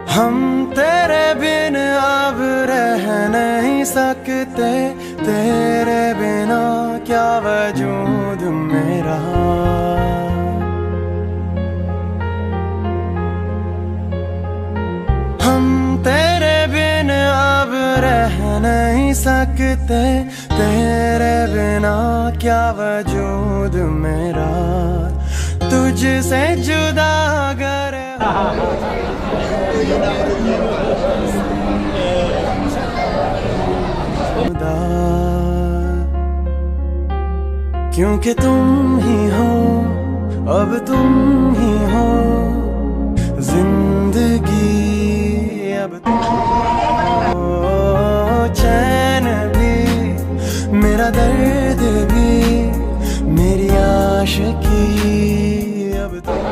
हम तेरे बिन अब रह नहीं सकते, तेरे बिना क्या वजूद मेरा। हम तेरे बिन अब रह नहीं सकते, तेरे बिना क्या वजूद मेरा। तुझसे जुदा अगर क्योंकि तुम ही हो, अब तुम ही हो जिंदगी, अब तुम हो चैन भी, मेरा दर्द भी, मेरी आशिकी अब तुम।